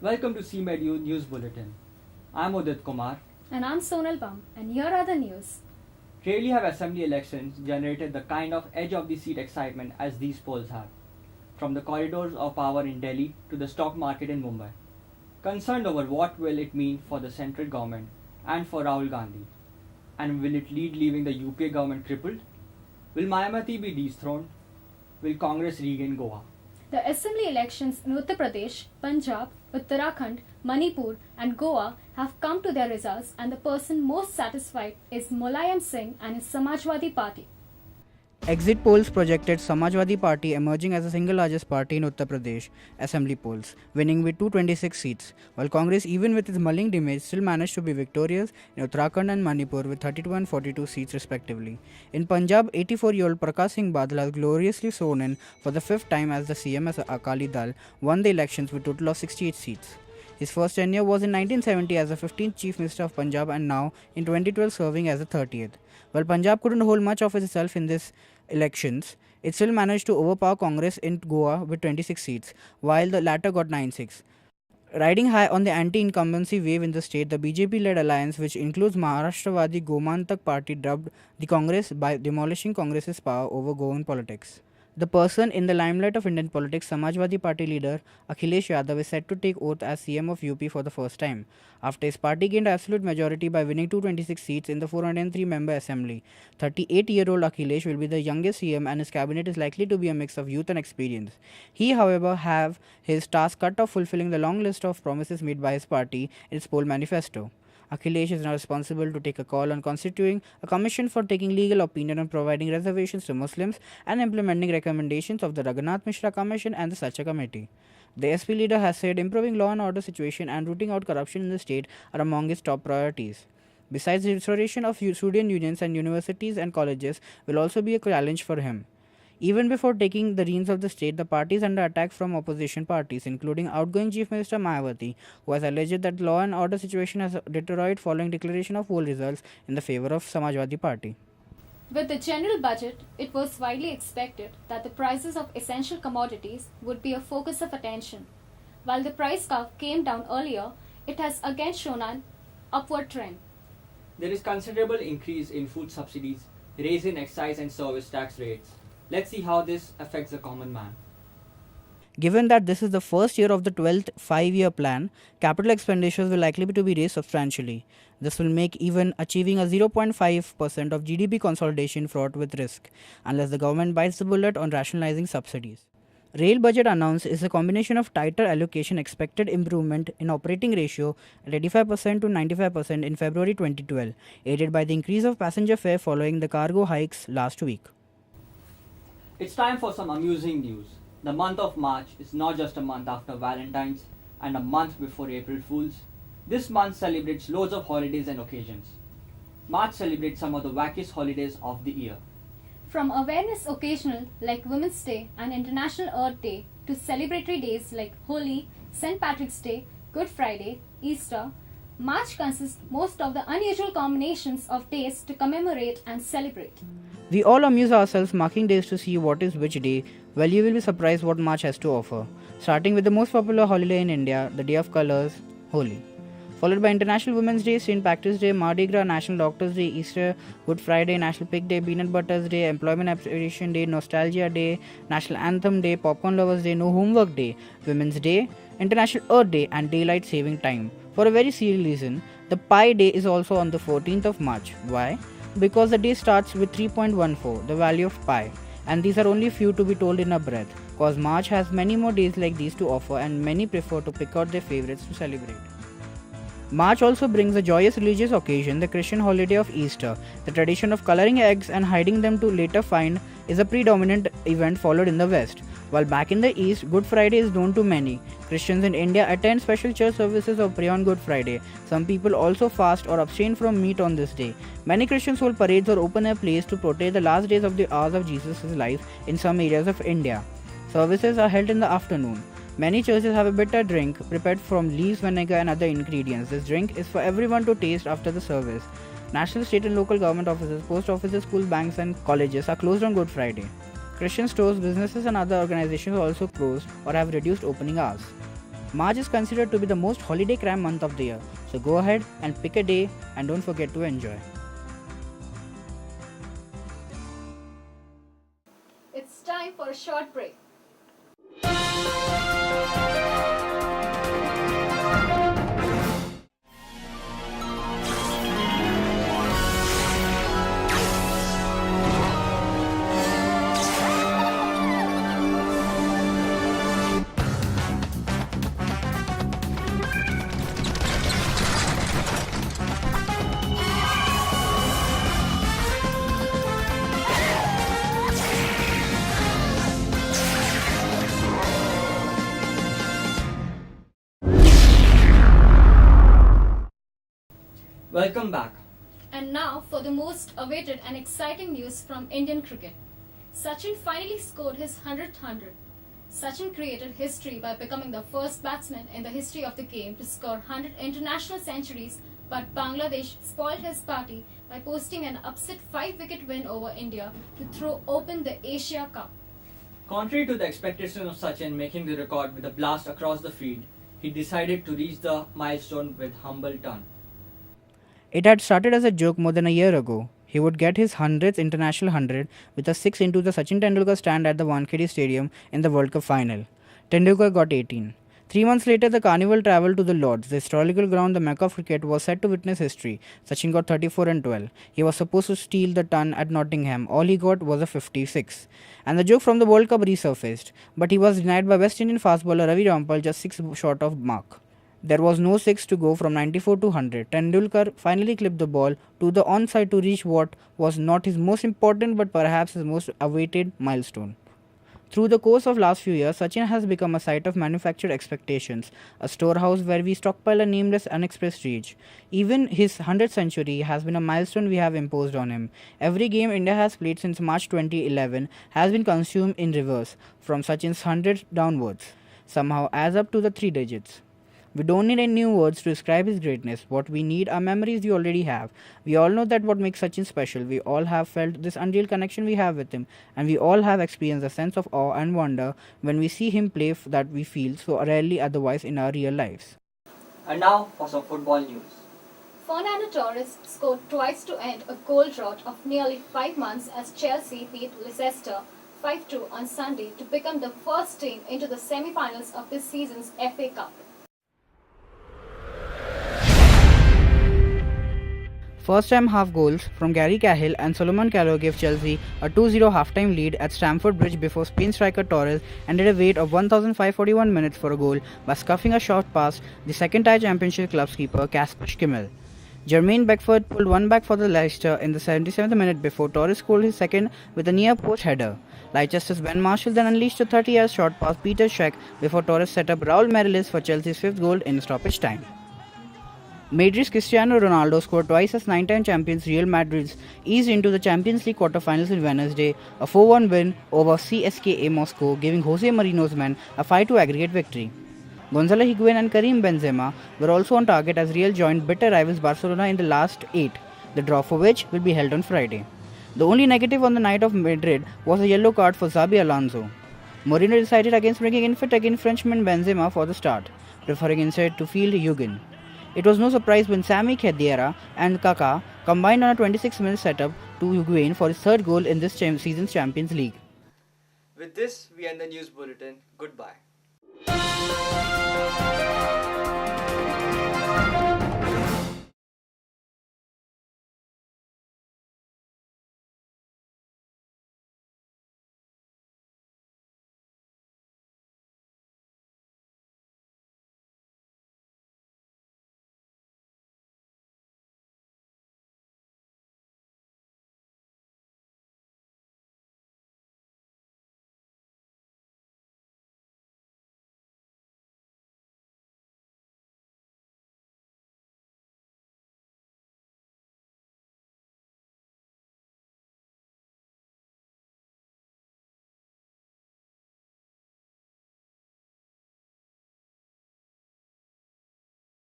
Welcome to CMEDU News Bulletin. I'm Udit Kumar. And I'm Sonal Bam, and here are the news. Rarely have assembly elections generated the kind of edge of the seat excitement as these polls have, from the corridors of power in Delhi to the stock market in Mumbai. Concerned over what will it mean for the central government and for Rahul Gandhi, and will it leaving the UPA government crippled? Will Mayawati be dethroned? Will Congress regain Goa? The assembly elections in Uttar Pradesh, Punjab, Uttarakhand, Manipur, and Goa have come to their results, and the person most satisfied is Mulayam Singh and his Samajwadi Party. Exit polls projected Samajwadi Party emerging as the single largest party in Uttar Pradesh assembly polls, winning with 226 seats, while Congress, even with its mulling image, still managed to be victorious in Uttarakhand and Manipur with 32 and 42 seats respectively. In Punjab, 84-year-old Prakash Singh Badal has gloriously sworn in for the fifth time as the CM as Akali Dal won the elections with a total of 68 seats. His first tenure was in 1970 as the 15th Chief Minister of Punjab and now in 2012 serving as the 30th. While Punjab couldn't hold much of itself in these elections, it still managed to overpower Congress in Goa with 26 seats, while the latter got 9 seats. Riding high on the anti-incumbency wave in the state, the BJP-led alliance, which includes Maharashtra-Vadi Gomantak Party, dubbed the Congress by demolishing Congress's power over Goan politics. The person in the limelight of Indian politics, Samajwadi Party leader Akhilesh Yadav, is set to take oath as CM of UP for the first time, after his party gained absolute majority by winning 226 seats in the 403-member assembly. 38-year-old Akhilesh will be the youngest CM, and his cabinet is likely to be a mix of youth and experience. He, however, have his task cut of fulfilling the long list of promises made by his party in its poll manifesto. Akhilesh is now responsible to take a call on constituting a commission for taking legal opinion on providing reservations to Muslims and implementing recommendations of the Raghunath Mishra Commission and the Sacha Committee. The SP leader has said improving law and order situation and rooting out corruption in the state are among his top priorities. Besides, the restoration of student unions and universities and colleges will also be a challenge for him. Even before taking the reins of the state, the party is under attack from opposition parties, including outgoing Chief Minister Mayawati, who has alleged that law and order situation has deteriorated following declaration of poll results in the favor of Samajwadi Party. With the general budget, it was widely expected that the prices of essential commodities would be a focus of attention. While the price curve came down earlier, it has again shown an upward trend. There is considerable increase in food subsidies, raise in excise and service tax rates. Let's see how this affects the common man. Given that this is the first year of the 12th 5-year plan, capital expenditures will likely to be raised substantially. This will make even achieving a 0.5% of GDP consolidation fraught with risk, unless the government bites the bullet on rationalizing subsidies. Rail budget announced is a combination of tighter allocation, expected improvement in operating ratio at 85% to 95% in February 2012, aided by the increase of passenger fare following the cargo hikes last week. It's time for some amusing news. The month of March is not just a month after Valentine's and a month before April Fools. This month celebrates loads of holidays and occasions. March celebrates some of the wackiest holidays of the year. From awareness occasional like Women's Day and International Earth Day to celebratory days like Holi, St. Patrick's Day, Good Friday, Easter, March consists most of the unusual combinations of days to commemorate and celebrate. We all amuse ourselves marking days to see what is which day. Well, you will be surprised what March has to offer. Starting with the most popular holiday in India, the Day of Colors, Holi. Followed by International Women's Day, St. Patrick's Day, Mardi Gras, National Doctor's Day, Easter, Good Friday, National Pig Day, Peanut Butter's Day, Employment Appreciation Day, Nostalgia Day, National Anthem Day, Popcorn Lovers Day, No Homework Day, Women's Day, International Earth Day, and Daylight Saving Time. For a very silly reason, the Pi Day is also on the 14th of March. Why? Because the day starts with 3.14, the value of pi, and these are only few to be told in a breath, cause March has many more days like these to offer and many prefer to pick out their favorites to celebrate. March also brings a joyous religious occasion, the Christian holiday of Easter. The tradition of coloring eggs and hiding them to later find is a predominant event followed in the West. While back in the East, Good Friday is known to many. Christians in India attend special church services or pray on Good Friday. Some people also fast or abstain from meat on this day. Many Christians hold parades or open air plays to portray the last days of the hours of Jesus' life in some areas of India. Services are held in the afternoon. Many churches have a bitter drink prepared from leaves, vinegar and other ingredients. This drink is for everyone to taste after the service. National, state and local government offices, post offices, schools, banks and colleges are closed on Good Friday. Christian stores, businesses and other organizations are also closed or have reduced opening hours. March is considered to be the most holiday cram month of the year, so go ahead and pick a day and don't forget to enjoy. It's time for a short break. Welcome back. And now for the most awaited and exciting news from Indian cricket. Sachin finally scored his 100th 100. Sachin created history by becoming the first batsman in the history of the game to score 100 international centuries, but Bangladesh spoiled his party by posting an upset 5-wicket win over India to throw open the Asia Cup. Contrary to the expectation of Sachin making the record with a blast across the field, he decided to reach the milestone with humble turn. It had started as a joke more than a year ago. He would get his 100th international 100 with a 6 into the Sachin Tendulkar stand at the Wankhede Stadium in the World Cup final. Tendulkar got 18. 3 months later, the carnival travelled to the Lords, the historical ground, the Mecca of cricket, was set to witness history. Sachin got 34 and 12. He was supposed to steal the ton at Nottingham. All he got was a 56. And the joke from the World Cup resurfaced, but he was denied by West Indian fast bowler Ravi Rampal just 6 short of mark. There was no 6 to go from 94 to 100. Tendulkar finally clipped the ball to the onside to reach what was not his most important but perhaps his most awaited milestone. Through the course of last few years, Sachin has become a site of manufactured expectations, a storehouse where we stockpile a nameless unexpressed rage. Even his 100th century has been a milestone we have imposed on him. Every game India has played since March 2011 has been consumed in reverse, from Sachin's 100 downwards. Somehow adds up to the 3 digits. We don't need any new words to describe his greatness. What we need are memories we already have. We all know that what makes Sachin special. We all have felt this unreal connection we have with him. And we all have experienced a sense of awe and wonder when we see him play that we feel so rarely otherwise in our real lives. And now for some football news. Fernando Torres scored twice to end a goal drought of nearly 5 months as Chelsea beat Leicester 5-2 on Sunday to become the first team into the semi-finals of this season's FA Cup. First-time half goals from Gary Cahill and Solomon Kalou gave Chelsea a 2-0 half-time lead at Stamford Bridge before Spain striker Torres ended a wait of 1,541 minutes for a goal by scuffing a shot past the second-tier championship club's keeper Kasper Schmeichel. Jermaine Beckford pulled one back for the Leicester in the 77th minute before Torres scored his second with a near-post header. Leicester's Ben Marshall then unleashed a 30-yard shot past Peter Cech before Torres set up Raul Meireles for Chelsea's 5th goal in stoppage time. Madrid's Cristiano Ronaldo scored twice as 9-time champions Real Madrid eased into the Champions League quarter-finals on Wednesday, a 4-1 win over CSKA Moscow, giving Jose Mourinho's men a 5-2 aggregate victory. Gonzalo Higuain and Karim Benzema were also on target as Real joined bitter rivals Barcelona in the last 8, the draw for which will be held on Friday. The only negative on the night of Madrid was a yellow card for Xabi Alonso. Mourinho decided against bringing in fit again Frenchman Benzema for the start, preferring instead to field Higuain. It was no surprise when Sami Khedira and Kaká combined on a 26-minute setup to Higuain for his third goal in this season's Champions League. With this, we end the news bulletin. Goodbye.